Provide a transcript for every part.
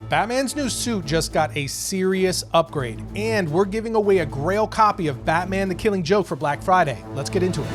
Batman's new suit just got a serious upgrade, and we're giving away a Grail copy of Batman the Killing Joke for Black Friday. Let's get into it.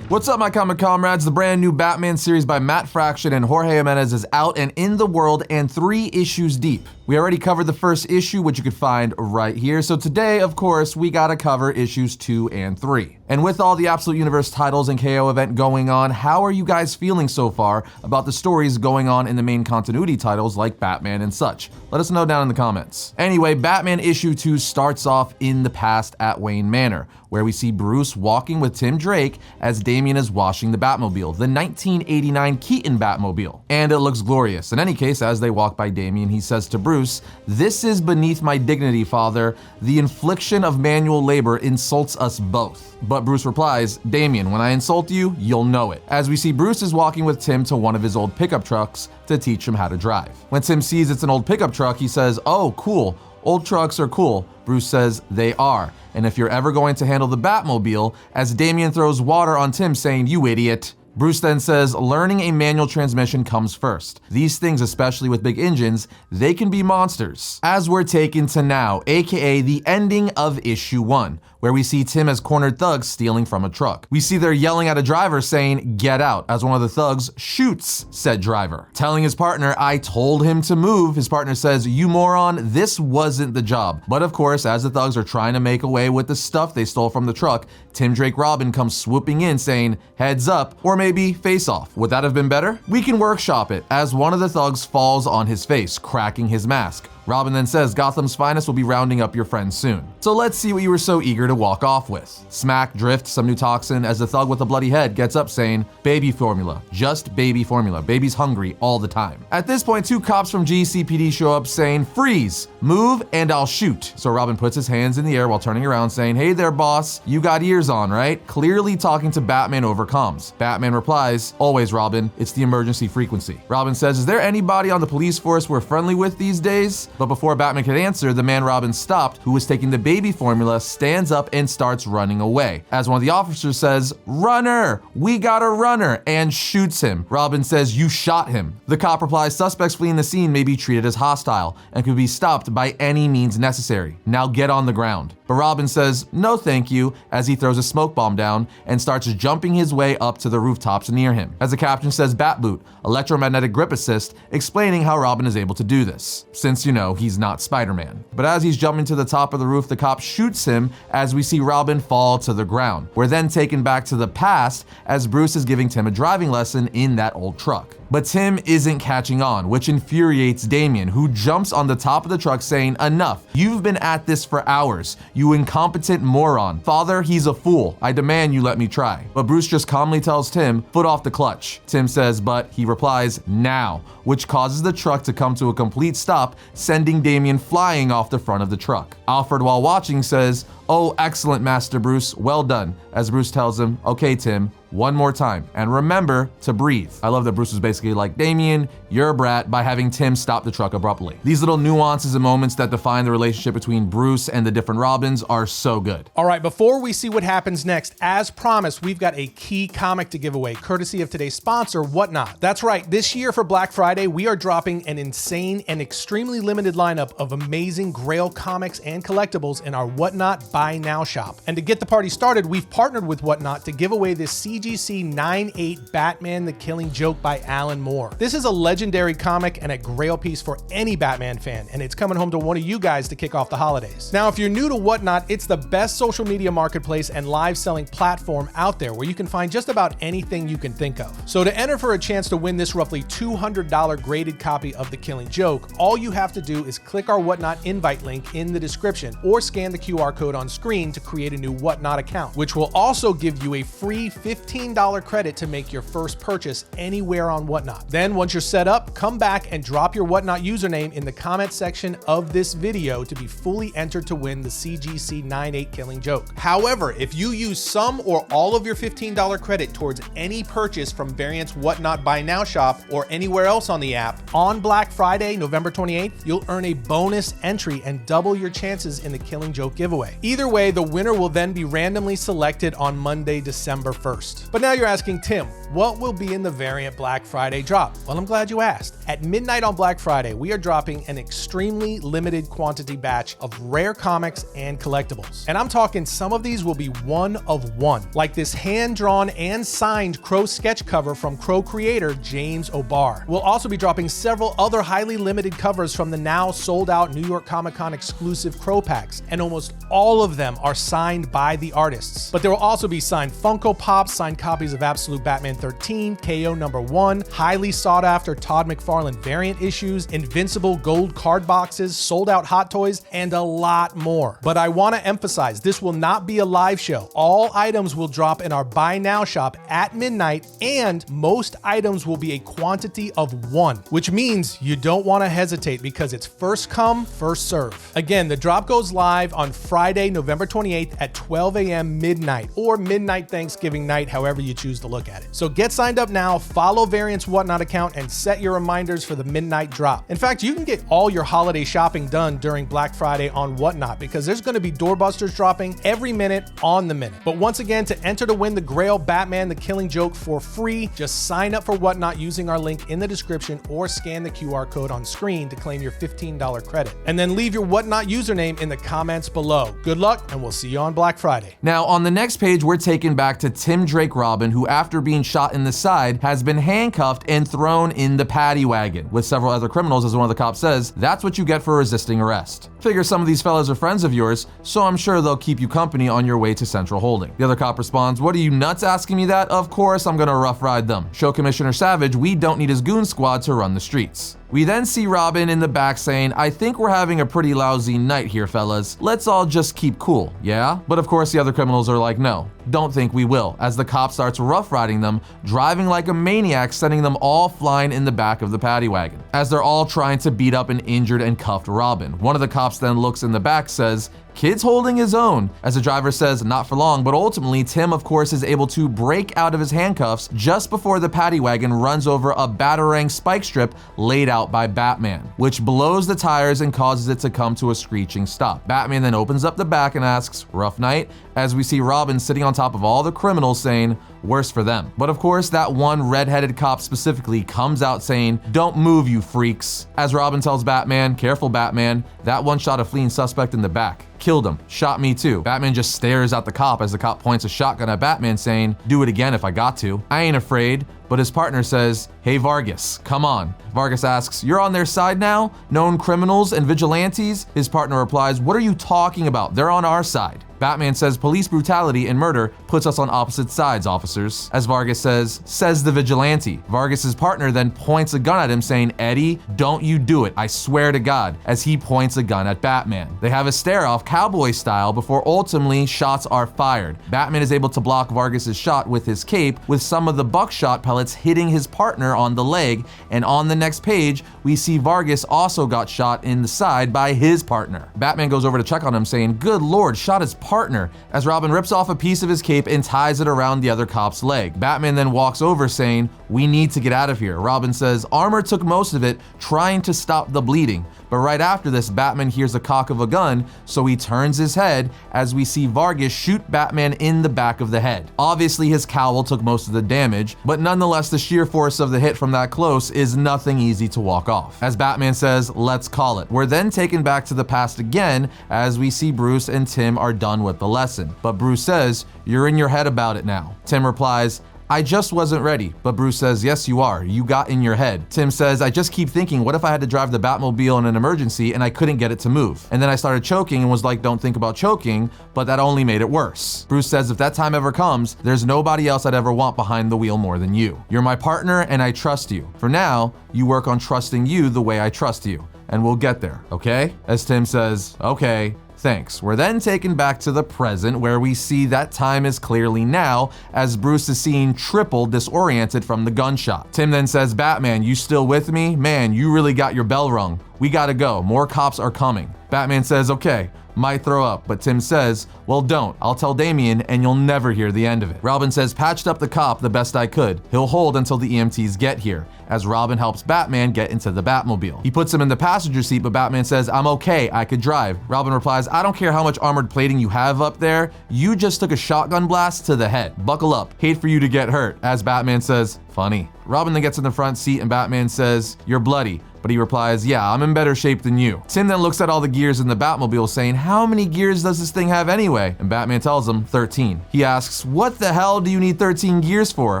What's up, my comic comrades? The brand new Batman series by Matt Fraction and Jorge Jimenez is out and in the world and 3 issues deep. We already covered the first issue, which you could find right here. So today, of course, we gotta cover issues 2 and 3. And with all the Absolute Universe titles and KO event going on, how are you guys feeling so far about the stories going on in the main continuity titles like Batman and such? Let us know down in the comments. Anyway, Batman issue 2 starts off in the past at Wayne Manor, where we see Bruce walking with Tim Drake as Damian is washing the Batmobile, the 1989 Keaton Batmobile. And it looks glorious. In any case, as they walk by Damian, he says to Bruce, "This is beneath my dignity, father. The infliction of manual labor insults us both." But Bruce replies, "Damian, when I insult you, you'll know it." As we see Bruce is walking with Tim to one of his old pickup trucks to teach him how to drive. When Tim sees it's an old pickup truck, he says, "Oh, cool. Old trucks are cool." Bruce says, "They are. And if you're ever going to handle the Batmobile," as Damian throws water on Tim saying, "You idiot." Bruce then says, "Learning a manual transmission comes first. These things, especially with big engines, they can be monsters." As we're taken to now, aka the ending of issue 1, where we see Tim as cornered thugs stealing from a truck. We see they're yelling at a driver saying, "Get out," as one of the thugs shoots said driver. Telling his partner, "I told him to move," his partner says, "You moron, this wasn't the job." But of course, as the thugs are trying to make away with the stuff they stole from the truck, Tim Drake Robin comes swooping in saying, "Heads up," or maybe face off. Would that have been better? We can workshop it, as one of the thugs falls on his face, cracking his mask. Robin then says Gotham's finest will be rounding up your friends soon. So let's see what you were so eager to walk off with. Smack, drift, some new toxin, as the thug with a bloody head gets up saying, "Baby formula, just baby formula. Baby's hungry all the time." At this point, 2 cops from GCPD show up saying, "Freeze, move, and I'll shoot." So Robin puts his hands in the air while turning around saying, "Hey there, boss, you got ears on, right?" Clearly talking to Batman over comms. Batman replies, "Always, Robin, it's the emergency frequency." Robin says, "Is there anybody on the police force we're friendly with these days?" But before Batman could answer, the man Robin stopped, who was taking the baby formula, stands up and starts running away. As one of the officers says, "Runner, we got a runner," and shoots him. Robin says, "You shot him." The cop replies, "Suspects fleeing the scene may be treated as hostile and could be stopped by any means necessary. Now get on the ground." But Robin says, "No thank you," as he throws a smoke bomb down and starts jumping his way up to the rooftops near him. As the caption says, "Bat boot, electromagnetic grip assist," explaining how Robin is able to do this, since, you know, he's not Spider-Man. But as he's jumping to the top of the roof, the cop shoots him as we see Robin fall to the ground. We're then taken back to the past as Bruce is giving Tim a driving lesson in that old truck. But Tim isn't catching on, which infuriates Damian, who jumps on the top of the truck saying, "Enough, you've been at this for hours, you incompetent moron. Father, he's a fool. I demand you let me try." But Bruce just calmly tells Tim, "Foot off the clutch." Tim says, but he replies, "Now," which causes the truck to come to a complete stop, sending Damian flying off the front of the truck. Alfred, while watching, says, "Oh, excellent, Master Bruce, well done," as Bruce tells him, "Okay, Tim, one more time, and remember to breathe." I love that Bruce was basically like, "Damian, you're a brat," by having Tim stop the truck abruptly. These little nuances and moments that define the relationship between Bruce and the different Robins are so good. All right, before we see what happens next, as promised, we've got a key comic to give away, courtesy of today's sponsor, Whatnot. That's right, this year for Black Friday, we are dropping an insane and extremely limited lineup of amazing Grail comics and collectibles in our Whatnot Buy Now shop. And to get the party started, we've partnered with Whatnot to give away this CGC 9/8 Batman the Killing Joke by Alan Moore. This is a legendary comic and a Grail piece for any Batman fan, and it's coming home to one of you guys to kick off the holidays. Now, if you're new to Whatnot, it's the best social media marketplace and live selling platform out there where you can find just about anything you can think of. So to enter for a chance to win this roughly $200 graded copy of The Killing Joke, all you have to do is click our Whatnot invite link in the description or scan the QR code on screen to create a new Whatnot account, which will also give you a free $15 credit to make your first purchase anywhere on Whatnot. Then once you're set up, come back and drop your Whatnot username in the comment section of this video to be fully entered to win the CGC 9/8 Killing Joke. However, if you use some or all of your $15 credit towards any purchase from Variant's Whatnot Buy Now shop or anywhere else on the app, on Black Friday, November 28th, you'll earn a bonus entry and double your chances in the Killing Joke giveaway. Either way, the winner will then be randomly selected on Monday, December 1st. But now you're asking, Tim, what will be in the variant Black Friday drop? Well, I'm glad you asked. At midnight on Black Friday, we are dropping an extremely limited quantity batch of rare comics and collectibles. And I'm talking some of these will be one of one, like this hand-drawn and signed Crow sketch cover from Crow creator James O'Barr. We'll also be dropping several other highly limited covers from the now sold-out New York Comic Con exclusive Crow packs, and almost all of them are signed by the artists. But there will also be signed Funko Pops, signed copies of Absolute Batman 13, KO #1, highly sought after Todd McFarlane variant issues, Invincible gold card boxes, sold out Hot Toys, and a lot more. But I want to emphasize, this will not be a live show. All items will drop in our Buy Now shop at midnight, and most items will be a quantity of one, which means you don't want to hesitate because it's first come, first serve. Again, the drop goes live on Friday, November 28th at 12 a.m. midnight, or midnight Thanksgiving night, however you choose to look at it. So get signed up now, follow Variant's Whatnot account, and set your reminders for the midnight drop. In fact, you can get all your holiday shopping done during Black Friday on Whatnot because there's going to be doorbusters dropping every minute on the minute. But once again, to enter to win the Grail Batman The Killing Joke for free, just sign up for Whatnot using our link in the description or scan the QR code on screen to claim your $15 credit. And then leave your Whatnot username in the comments below. Good luck, and we'll see you on Black Friday. Now, on the next page, we're taken back to Tim Drake Robin, who after being shot in the side, has been handcuffed and thrown in the paddy wagon with several other criminals, as one of the cops says. That's what you get for resisting arrest. Figure some of these fellas are friends of yours, so I'm sure they'll keep you company on your way to Central Holding. The other cop responds, "What are you nuts asking me that? Of course I'm gonna rough ride them. Show Commissioner Savage we don't need his goon squad to run the streets." We then see Robin in the back saying, "I think we're having a pretty lousy night here, fellas. Let's all just keep cool, yeah?" But of course the other criminals are like, "No, don't think we will," as the cop starts rough riding them, driving like a maniac, sending them all flying in the back of the paddy wagon, as they're all trying to beat up an injured and cuffed Robin. One of the cops then looks in the back, says, "Kid's holding his own," as the driver says, "Not for long," but ultimately Tim of course is able to break out of his handcuffs just before the paddy wagon runs over a batarang spike strip laid out by Batman, which blows the tires and causes it to come to a screeching stop. Batman then opens up the back and asks, "Rough night?" as we see Robin sitting on top of all the criminals saying, "Worse for them." But of course that one red-headed cop specifically comes out saying, "Don't move, you freaks," as Robin tells Batman, "Careful, Batman, that one shot a fleeing suspect in the back. Killed him, shot me too." Batman just stares at the cop as the cop points a shotgun at Batman saying, "Do it again if I got to." "I ain't afraid," but his partner says, "Hey Vargas, come on." Vargas asks, "You're on their side now? Known criminals and vigilantes?" His partner replies, "What are you talking about? They're on our side." Batman says, "Police brutality and murder puts us on opposite sides, officers." As Vargas says the vigilante. Vargas's partner then points a gun at him saying, "Eddie, don't you do it, I swear to God," as he points a gun at Batman. They have a stare-off cowboy style before ultimately shots are fired. Batman is able to block Vargas's shot with his cape, with some of the buckshot pellets hitting his partner on the leg, and on the next page, we see Vargas also got shot in the side by his partner. Batman goes over to check on him saying, "Good Lord, shot his partner," as Robin rips off a piece of his cape and ties it around the other cop's leg. Batman then walks over saying, "We need to get out of here." Robin says, "Armor took most of it, trying to stop the bleeding." But right after this, Batman hears the cock of a gun, so he turns his head as we see Vargas shoot Batman in the back of the head. Obviously his cowl took most of the damage, but nonetheless the sheer force of the hit from that close is nothing easy to walk off. As Batman says, "Let's call it." We're then taken back to the past again as we see Bruce and Tim are done with the lesson. But Bruce says, "You're in your head about it now." Tim replies, "I just wasn't ready." But Bruce says, "Yes, you are. You got in your head." Tim says, "I just keep thinking, what if I had to drive the Batmobile in an emergency and I couldn't get it to move? And then I started choking and was like, don't think about choking, but that only made it worse." Bruce says, "If that time ever comes, there's nobody else I'd ever want behind the wheel more than you. You're my partner and I trust you. For now, you work on trusting you the way I trust you. And we'll get there, okay?" As Tim says, "Okay. Thanks." We're then taken back to the present where we see that time is clearly now as Bruce is seen triple disoriented from the gunshot. Tim then says, "Batman, you still with me? Man, you really got your bell rung. We gotta go, more cops are coming. Batman says, okay, might throw up, but Tim says, well, don't. I'll tell Damian and you'll never hear the end of it. Robin says, patched up the cop the best I could. He'll hold until the EMTs get here, as Robin helps Batman get into the Batmobile. He puts him in the passenger seat, but Batman says, I'm okay, I could drive. Robin replies, I don't care how much armored plating you have up there, you just took a shotgun blast to the head. Buckle up, hate for you to get hurt, as Batman says, funny. Robin then gets in the front seat and Batman says, you're bloody. But he replies, yeah, I'm in better shape than you. Tim then looks at all the gears in the Batmobile saying, how many gears does this thing have anyway? And Batman tells him 13. He asks, what the hell do you need 13 gears for?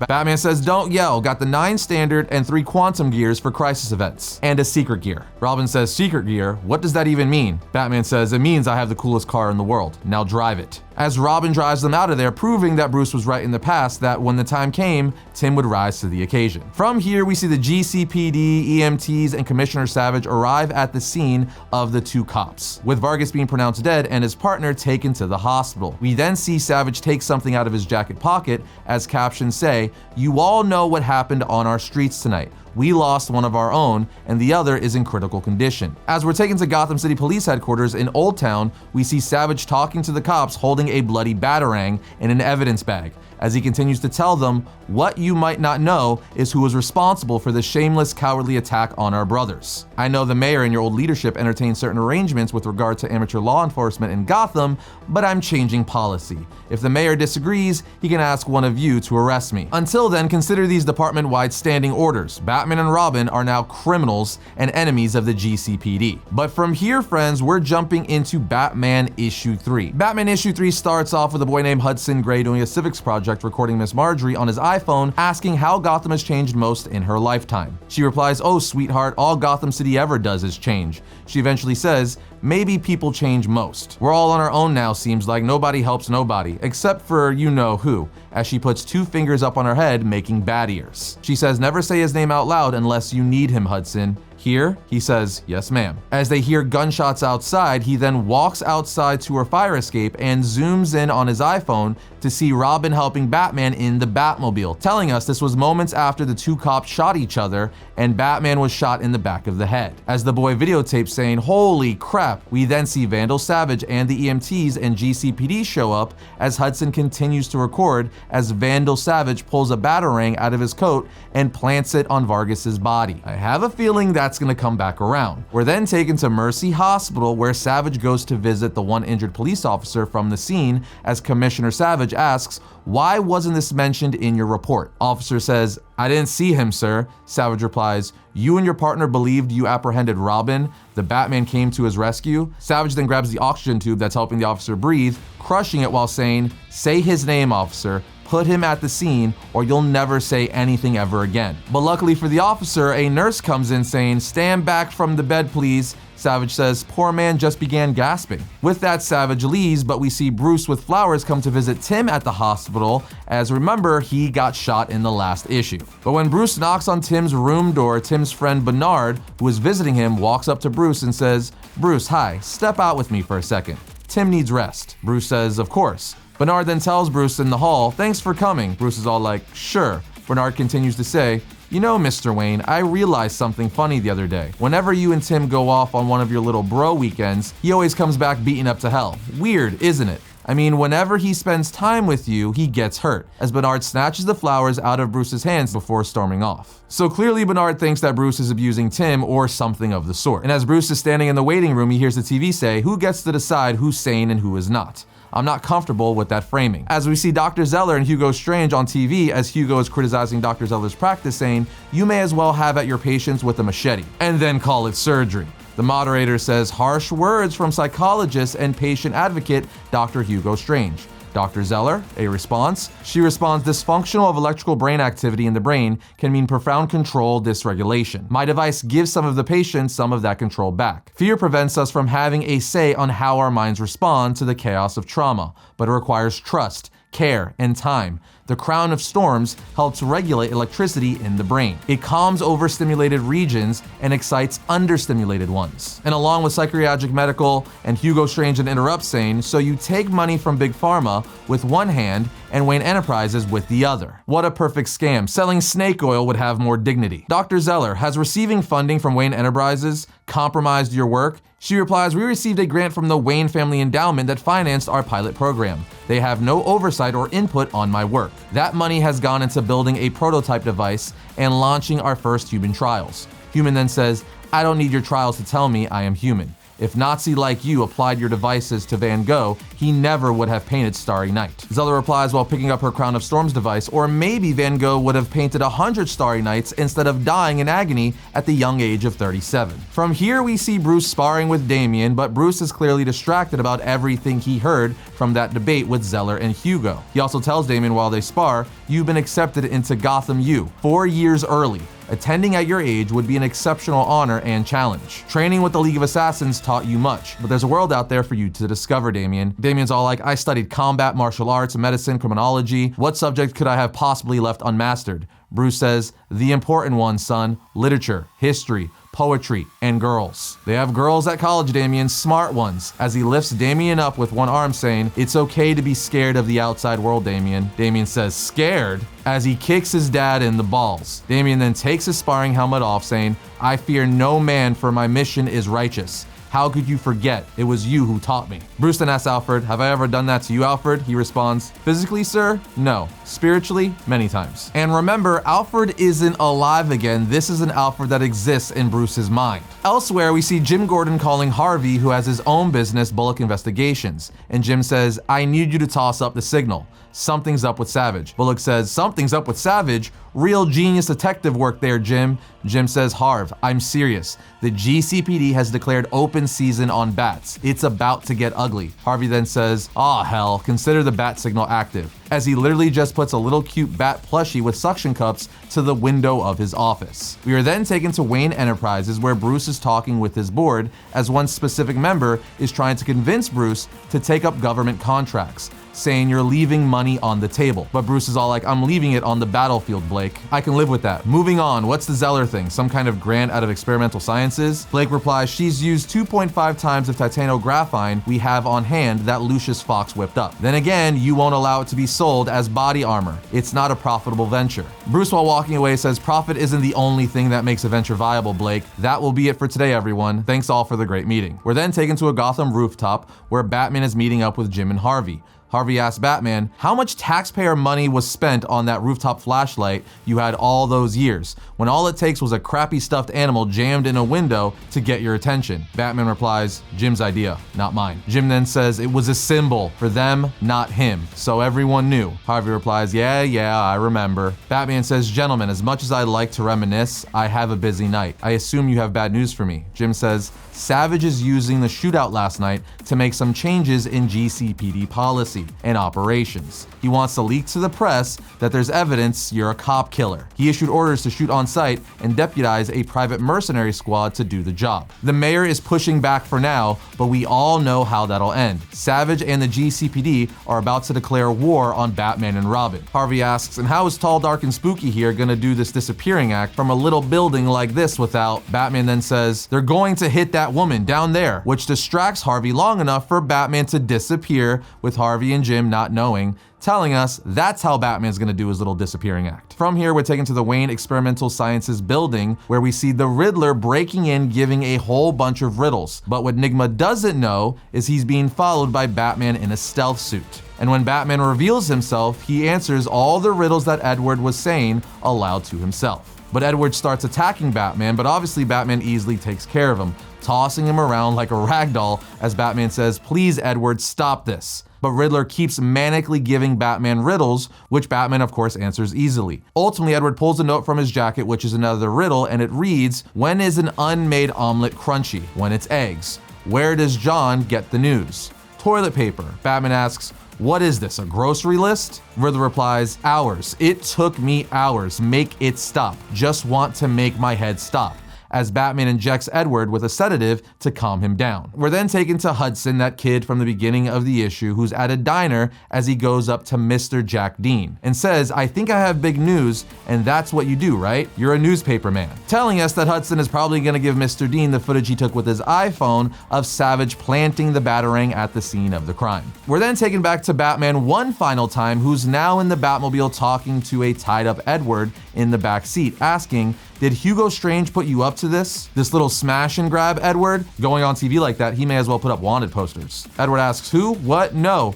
Batman says, don't yell, got the 9 standard and 3 quantum gears for crisis events. And a secret gear. Robin says, secret gear? What does that even mean? Batman says, it means I have the coolest car in the world. Now drive it. As Robin drives them out of there, proving that Bruce was right in the past, that when the time came, Tim would rise to the occasion. From here, we see the GCPD, EMTs, and Commissioner Savage arrive at the scene of the 2 cops, with Vargas being pronounced dead and his partner taken to the hospital. We then see Savage take something out of his jacket pocket, as captions say, you all know what happened on our streets tonight. We lost one of our own, and the other is in critical condition. As we're taken to Gotham City Police Headquarters in Old Town, we see Savage talking to the cops holding a bloody batarang in an evidence bag, as he continues to tell them, what you might not know is who was responsible for the shameless, cowardly attack on our brothers. I know the mayor and your old leadership entertained certain arrangements with regard to amateur law enforcement in Gotham, but I'm changing policy. If the mayor disagrees, he can ask one of you to arrest me. Until then, consider these department-wide standing orders. Batman and Robin are now criminals and enemies of the GCPD. But from here, friends, we're jumping into Batman issue 3. Batman issue 3 starts off with a boy named Hudson Gray doing a civics project recording Miss Marjorie on his iPhone, asking how Gotham has changed most in her lifetime. She replies, oh sweetheart, all Gotham City ever does is change. She eventually says, maybe people change most. We're all on our own now, seems like. Nobody helps nobody, except for you know who, as she puts 2 fingers up on her head, making bat ears. She says, never say his name out loud unless you need him, Hudson. Here? He says, yes ma'am. As they hear gunshots outside, he then walks outside to her fire escape and zooms in on his iPhone to see Robin helping Batman in the Batmobile, telling us this was moments after the 2 cops shot each other and Batman was shot in the back of the head. As the boy videotapes saying, holy crap, we then see Vandal Savage and the EMTs and GCPD show up as Hudson continues to record as Vandal Savage pulls a batarang out of his coat and plants it on Vargas's body. I have a feeling that's gonna come back around. We're then taken to Mercy Hospital, where Savage goes to visit the one injured police officer from the scene, as Commissioner Savage asks, why wasn't this mentioned in your report? Officer says, I didn't see him, sir. Savage replies, you and your partner believed you apprehended Robin. The Batman came to his rescue. Savage then grabs the oxygen tube that's helping the officer breathe, crushing it while saying, say his name, officer. Put him at the scene or you'll never say anything ever again. But luckily for the officer, a nurse comes in saying, stand back from the bed, please. Savage says, poor man just began gasping. With that, Savage leaves, but we see Bruce with flowers come to visit Tim at the hospital, as remember, he got shot in the last issue. But when Bruce knocks on Tim's room door, Tim's friend Bernard, who is visiting him, walks up to Bruce and says, Bruce, hi, step out with me for a second. Tim needs rest. Bruce says, of course. Bernard then tells Bruce in the hall, thanks for coming. Bruce is all like, sure. Bernard continues to say, you know, Mr. Wayne, I realized something funny the other day. Whenever you and Tim go off on one of your little bro weekends, he always comes back beaten up to hell. Weird, isn't it? I mean, whenever he spends time with you, he gets hurt, as Bernard snatches the flowers out of Bruce's hands before storming off. So clearly Bernard thinks that Bruce is abusing Tim or something of the sort. And as Bruce is standing in the waiting room, he hears the TV say, who gets to decide who's sane and who is not? I'm not comfortable with that framing. As we see Dr. Zeller and Hugo Strange on TV, as Hugo is criticizing Dr. Zeller's practice, saying, you may as well have at your patients with a machete, and then call it surgery. The moderator says harsh words from psychologist and patient advocate Dr. Hugo Strange. Dr. Zeller, a response. She responds, dysfunctional of electrical brain activity in the brain can mean profound control dysregulation. My device gives some of the patients some of that control back. Fear prevents us from having a say on how our minds respond to the chaos of trauma, but it requires trust, care, and time. The Crown of Storms helps regulate electricity in the brain. It calms overstimulated regions and excites understimulated ones. And along with psychiatric medical and Hugo Strange and Interrupt saying, so you take money from Big Pharma with one hand and Wayne Enterprises with the other. What a perfect scam. Selling snake oil would have more dignity. Dr. Zeller, has receiving funding from Wayne Enterprises compromised your work? She replies, we received a grant from the Wayne Family Endowment that financed our pilot program. They have no oversight or input on my work. That money has gone into building a prototype device and launching our first human trials. Human then says, I don't need your trials to tell me I am human. If Nazi like you applied your devices to Van Gogh, he never would have painted Starry Night. Zeller replies while picking up her Crown of Storms device, or maybe Van Gogh would have painted 100 Starry Nights instead of dying in agony at the young age of 37. From here we see Bruce sparring with Damian, but Bruce is clearly distracted about everything he heard from that debate with Zeller and Hugo. He also tells Damian while they spar, you've been accepted into Gotham U 4 years early. Attending at your age would be an exceptional honor and challenge. Training with the League of Assassins taught you much, but there's a world out there for you to discover, Damian. Damian's all like, I studied combat, martial arts, medicine, criminology. What subject could I have possibly left unmastered? Bruce says, the important ones, son, literature, history, poetry, and girls. They have girls at college, Damian, smart ones, as he lifts Damian up with one arm saying, it's okay to be scared of the outside world, Damian. Damian says, scared? As he kicks his dad in the balls. Damian then takes his sparring helmet off saying, I fear no man for my mission is righteous. How could you forget? It was you who taught me. Bruce then asks Alfred, have I ever done that to you, Alfred? He responds, physically, sir? No. Spiritually? Many times. And remember, Alfred isn't alive again. This is an Alfred that exists in Bruce's mind. Elsewhere, we see Jim Gordon calling Harvey, who has his own business, Bullock Investigations. And Jim says, I need you to toss up the signal. Something's up with Savage. Bullock says, something's up with Savage? Real genius detective work there, Jim. Jim says, Harv, I'm serious. The GCPD has declared open season on bats. It's about to get ugly. Harvey then says, aw hell, consider the bat signal active, as he literally just puts a little cute bat plushie with suction cups to the window of his office. We are then taken to Wayne Enterprises, where Bruce is talking with his board, as one specific member is trying to convince Bruce to take up government contracts, saying you're leaving money on the table. But Bruce is all like, I'm leaving it on the battlefield, Blake. I can live with that. Moving on, what's the Zeller thing? Some kind of grant out of experimental sciences? Blake replies, she's used 2.5 times of titanographine we have on hand that Lucius Fox whipped up. Then again, you won't allow it to be sold as body armor. It's not a profitable venture. Bruce, while walking away, says, profit isn't the only thing that makes a venture viable, Blake. That will be it for today, everyone. Thanks all for the great meeting. We're then taken to a Gotham rooftop where Batman is meeting up with Jim and Harvey. Harvey asks Batman, how much taxpayer money was spent on that rooftop flashlight you had all those years, when all it takes was a crappy stuffed animal jammed in a window to get your attention? Batman replies, Jim's idea, not mine. Jim then says it was a symbol for them, not him, so everyone knew. Harvey replies, yeah, I remember. Batman says, gentlemen, as much as I'd like to reminisce, I have a busy night. I assume you have bad news for me. Jim says, Savage is using the shootout last night to make some changes in GCPD policy and operations. He wants to leak to the press that there's evidence you're a cop killer. He issued orders to shoot on site and deputize a private mercenary squad to do the job. The mayor is pushing back for now, but we all know how that'll end. Savage and the GCPD are about to declare war on Batman and Robin. Harvey asks, and how is Tall, Dark, and Spooky here gonna do this disappearing act from a little building like this without? Batman then says, they're going to hit that woman down there, which distracts Harvey long enough for Batman to disappear, with Harvey and Jim not knowing, telling us that's how Batman's gonna do his little disappearing act. From here, we're taken to the Wayne Experimental Sciences building, where we see the Riddler breaking in, giving a whole bunch of riddles. But what Nigma doesn't know is he's being followed by Batman in a stealth suit. And when Batman reveals himself, he answers all the riddles that Edward was saying aloud to himself. But Edward starts attacking Batman, but obviously Batman easily takes care of him, tossing him around like a ragdoll as Batman says, please Edward, stop this. But Riddler keeps manically giving Batman riddles, which Batman of course answers easily. Ultimately, Edward pulls a note from his jacket, which is another riddle, and it reads, when is an unmade omelet crunchy? When it's eggs. Where does John get the news? Toilet paper. Batman asks, what is this, a grocery list? Riddler replies, hours. It took me hours. Make it stop. Just want to make my head stop. as Batman injects Edward with a sedative to calm him down. We're then taken to Hudson, that kid from the beginning of the issue, who's at a diner as he goes up to Mr. Jack Dean and says, "I think I have big news, and that's what you do, right? You're a newspaper man." Telling us that Hudson is probably going to give Mr. Dean the footage he took with his iPhone of Savage planting the Batarang at the scene of the crime. We're then taken back to Batman one final time, who's now in the Batmobile talking to a tied-up Edward in the back seat, asking, "Did Hugo Strange put you up to this? This little smash and grab, Edward? Going on TV like that, he may as well put up wanted posters." Edward asks, "Who? What? No.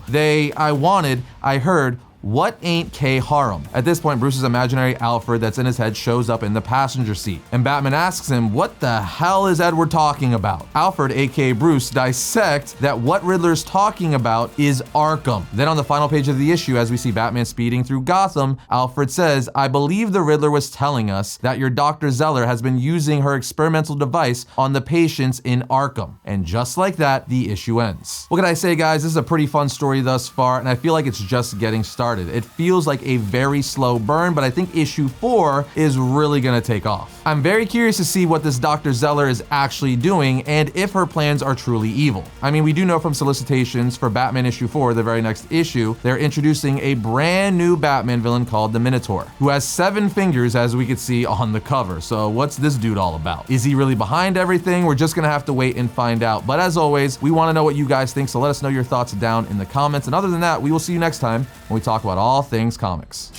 I heard, what ain't K Harem?" At this point, Bruce's imaginary Alfred that's in his head shows up in the passenger seat, and Batman asks him, "What the hell is Edward talking about?" Alfred, aka Bruce, dissects that what Riddler's talking about is Arkham. Then on the final page of the issue, as we see Batman speeding through Gotham, Alfred says, "I believe the Riddler was telling us that your Dr. Zeller has been using her experimental device on the patients in Arkham." And just like that, the issue ends. What can I say, guys? This is a pretty fun story thus far, and I feel like it's just getting started. It feels like a very slow burn, but I think issue 4 is really gonna take off. I'm very curious to see what this Dr. Zeller is actually doing and if her plans are truly evil. I mean, we do know from solicitations for Batman issue 4, the very next issue, they're introducing a brand new Batman villain called the Minotaur, who has 7 fingers, as we could see on the cover. So what's this dude all about? Is he really behind everything? We're just gonna have to wait and find out. But as always, we wanna know what you guys think, so let us know your thoughts down in the comments. And other than that, we will see you next time when we talk about all things comics.